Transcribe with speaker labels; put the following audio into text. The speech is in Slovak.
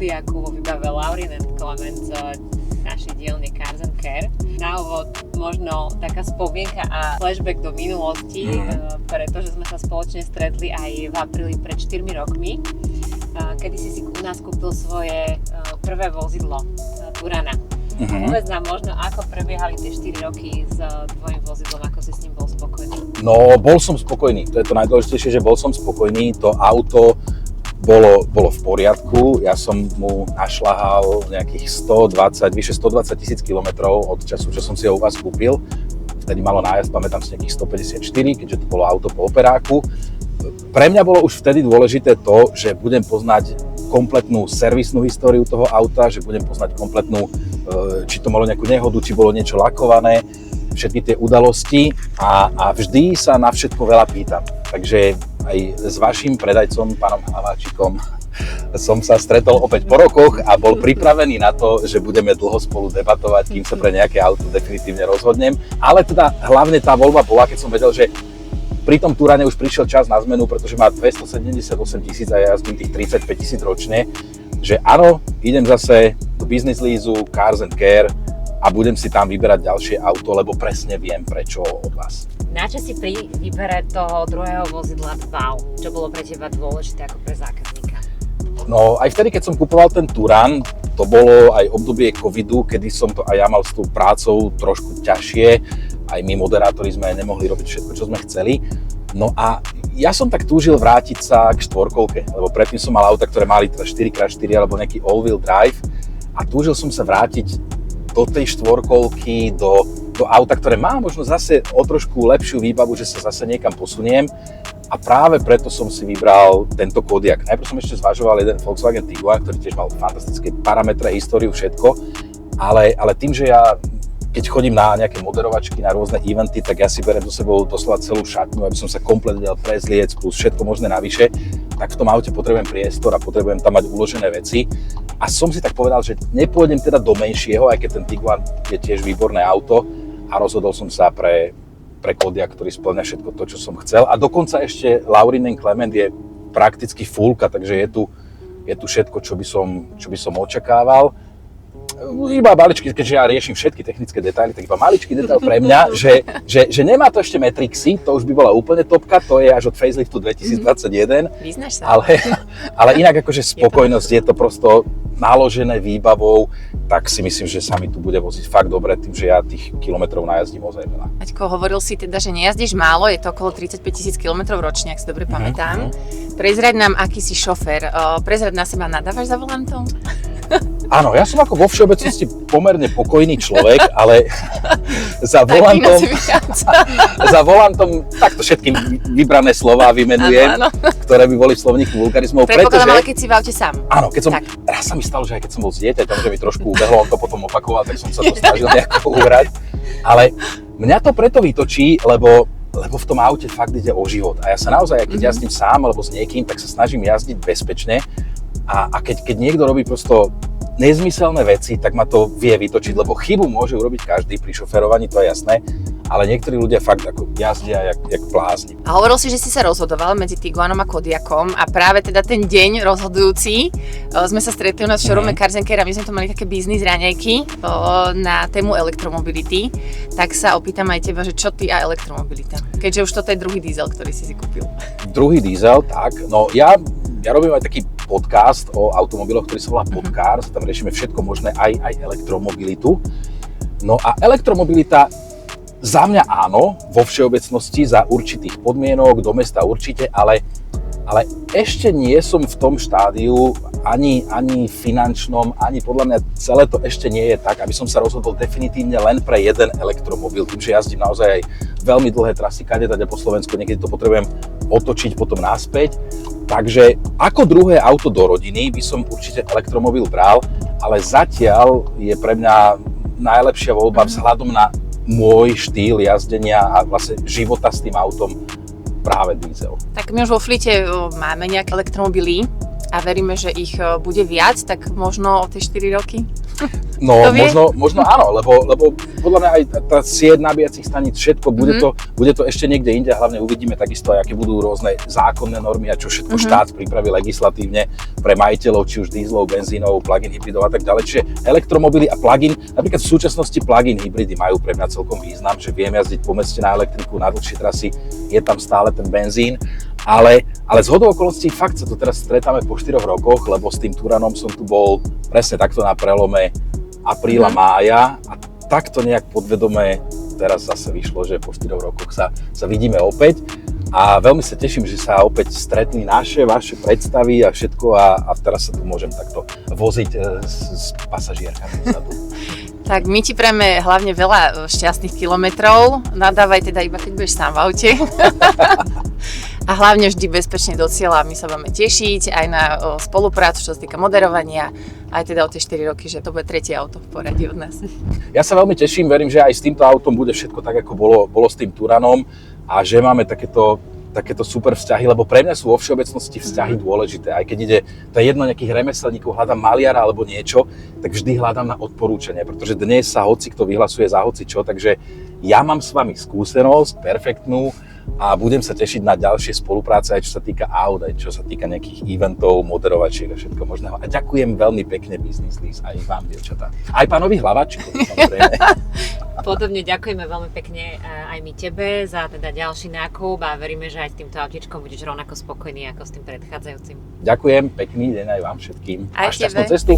Speaker 1: Kodiaku vo výbave Laurin & Clement z našej dielne Cars & Care. Na úvod možno taká spomienka a flashback do minulosti, pretože sme sa spoločne stretli aj v apríli pred 4 rokmi, kedy si u nás kúpil svoje prvé vozidlo, Turana. Povedz nám možno, ako prebiehali tie 4 roky s tvojim vozidlom, ako si s ním bol spokojný?
Speaker 2: No, bol som spokojný. To je to najdôležitejšie, že bol som spokojný. To auto bolo v poriadku. Ja som mu našľahal nejakých vyše 120 000 kilometrov od času, čo som si ho u vás kúpil. Vtedy malo nájazd, pamätám si, nejakých 154, keďže to bolo auto po operáku. Pre mňa bolo už vtedy dôležité to, že budem poznať kompletnú servisnú históriu toho auta, že budem poznať kompletnú, či to malo nejakú nehodu, či bolo niečo lakované, všetky tie udalosti a vždy sa na všetko veľa pýtam. Takže aj s vašim predajcom, pánom Hlaváčikom, som sa stretol opäť po rokoch a bol pripravený na to, že budeme dlho spolu debatovať, kým sa pre nejaké auto definitívne rozhodnem. Ale teda hlavne tá voľba bola, keď som vedel, že pri tom Turane už prišiel čas na zmenu, pretože má 278 000 a ja jazdím tých 35 000 ročne, že áno, idem zase do business leaseu, Cars & Care a budem si tam vyberať ďalšie auto, lebo presne viem prečo od vás.
Speaker 1: Na čo si pri výbere toho druhého vozidla dbal? Čo bolo pre teba dôležité ako pre zákazníka?
Speaker 2: No aj vtedy, keď som kupoval ten Turan, to bolo aj obdobie covidu, kedy som to aj ja mal s tou prácou trošku ťažšie. Aj my moderátori sme nemohli robiť všetko, čo sme chceli. No a ja som tak túžil vrátiť sa k štvorkolke, lebo predtým som mal auta, ktoré mali teda 4x4 alebo nejaký all-wheel drive a túžil som sa vrátiť do tej štvorkolky, do auta, ktoré má možno zase o trošku lepšiu výbavu, že sa zase niekam posuniem a práve preto som si vybral tento Kodiaq. Najprv som ešte zvažoval jeden Volkswagen Tiguan, ktorý tiež mal fantastické parametre, históriu, všetko, ale tým, že ja keď chodím na nejaké moderovačky, na rôzne eventy, tak ja si beriem so sebou doslova celú šatňu, aby som sa komplet vedel prezliec plus všetko možné navyše, tak v tom aute potrebujem priestor a potrebujem tam mať uložené veci. A som si tak povedal, že nepôjdem teda do menšieho, aj keď ten Tiguan je tiež výborné auto a rozhodol som sa pre Kodiaq, ktorý spĺňa všetko to, čo som chcel. A dokonca ešte Laurin & Clement je prakticky fullka, takže je tu všetko, čo by som očakával. Iba maličký, keďže ja riešim všetky technické detaily, tak iba maličký detail pre mňa, že nemá to ešte Matrixy, to už by bola úplne topka, to je až od faceliftu 2021.
Speaker 1: Vyznáš sa.
Speaker 2: Ale inak akože spokojnosť je to prosto naložené výbavou, tak si myslím, že sa mi tu bude voziť fakt dobre tým, že ja tých kilometrov najazdím ozaj veľa.
Speaker 3: Aťko, hovoril si teda, že nejazdíš málo, je to okolo 35 000 kilometrov ročne, ak si dobre pamätám. Prezrať nám, aký si šofér. Prezrať na seba, nadávaš za volantom?
Speaker 2: Áno, ja som ako vo všeobecnosti pomerne pokojný človek, ale za volantom takto všetkým vybrané slová vymenujem, ktoré by boli v slovníku vulgarizmov.
Speaker 3: Predpokladám, ale keď si v aute sám.
Speaker 2: Áno, raz sa mi stalo, že aj keď som bol s dieťaťom, že mi trošku ubehlo, on to potom opakoval, tak som sa to snažil nejako uhrať. Ale mňa to preto vytočí, lebo v tom aute fakt ide o život. A ja sa naozaj, keď jazdím sám alebo s niekým, tak sa snažím jazdiť bezpečne. A keď niekto robí prosto nezmyselné veci, tak ma to vie vytočiť, lebo chybu môže urobiť každý pri šoferovaní, to je jasné, ale niektorí ľudia fakt ako jazdia jak blázni.
Speaker 3: A hovoril si, že si sa rozhodoval medzi Tiguanom a Kodiaqom a práve teda ten deň rozhodujúci sme sa stretli u nás v showroome Cars & Care a my sme to mali také biznis raňajky na tému elektromobility, tak sa opýtam aj teba, že čo ty a elektromobilita, keďže už toto je druhý diesel, ktorý si kúpil. Druhý
Speaker 2: diesel, tak, no ja robím aj taký podcast o automobiloch, ktorý sa volá Podcast, tam riešime všetko možné, aj elektromobilitu. No a elektromobilita za mňa áno, vo všeobecnosti za určitých podmienok, do mesta určite, ale ešte nie som v tom štádiu ani finančnom, ani podľa mňa celé to ešte nie je tak, aby som sa rozhodol definitívne len pre jeden elektromobil, tým, že jazdím naozaj aj veľmi dlhé trasy, kadetade po Slovensku, niekedy to potrebujem otočiť potom naspäť. Takže ako druhé auto do rodiny by som určite elektromobil bral, ale zatiaľ je pre mňa najlepšia voľba vzhľadom na môj štýl jazdenia a vlastne života s tým autom práve diesel.
Speaker 3: Tak my už vo Flite máme nejaké elektromobily a veríme, že ich bude viac, tak možno o tie 4 roky?
Speaker 2: No,
Speaker 3: Kto vie?
Speaker 2: možno áno, lebo podľa mňa aj tá sieť nabíjacích staníc, všetko, bude to ešte niekde inde a hlavne uvidíme takisto aj, aké budú rôzne zákonné normy a čo všetko štát pripraví legislatívne pre majiteľov, či už dízlov, benzínov, plug-in hybridov a tak ďalej. Čiže elektromobily a plug-in, napríklad v súčasnosti plug-in hybridy majú pre mňa celkom význam, že viem jazdiť po meste na elektriku, na dlhšie trasy, je tam stále ten benzín. Ale zhodou okolností fakt sa to teraz stretáme po 4 rokoch, lebo s tým Turanom som tu bol presne takto na prelome apríla, mája a takto nejak podvedome teraz zase vyšlo, že po 4 rokoch sa vidíme opäť a veľmi sa teším, že sa opäť stretli vaše predstavy a všetko a teraz sa tu môžem takto voziť s pasažierkami vzadu.
Speaker 3: Tak my ti prajeme hlavne veľa šťastných kilometrov, nadávaj teda iba keď budeš sám v aute. A hlavne vždy bezpečne do cieľa. My sa budeme tešiť aj na spoluprácu, čo sa týka moderovania, aj teda o tie 4 roky, že to bude tretie auto v poradí od nás. Ja
Speaker 2: sa veľmi teším, verím, že aj s týmto autom bude všetko tak, ako bolo s tým Turanom a že máme takéto super vzťahy, lebo pre mňa sú vo všeobecnosti vzťahy dôležité. Aj keď ide, to je jedno nejakých remeselníkov, hľadám maliara alebo niečo, tak vždy hľadám na odporúčanie, pretože dnes sa hocikto vyhlasuje za hocičo, takže ja mám s vami skúsenosť perfektnú, a budem sa tešiť na ďalšie spolupráce, aj čo sa týka aut, aj čo sa týka nejakých eventov, moderovačiek a všetko možného. A ďakujem veľmi pekne Business Lease aj vám, dievčatá. Aj pánovi Hlavačikovi, samozrejme.
Speaker 1: Podobne ďakujeme veľmi pekne aj my tebe za teda ďalší nákup a veríme, že aj s týmto autíčkom budeš rovnako spokojný ako s tým predchádzajúcim.
Speaker 2: Ďakujem, pekný deň aj vám všetkým.
Speaker 3: Aj
Speaker 2: a šťastnú
Speaker 3: tebe.
Speaker 2: cestu.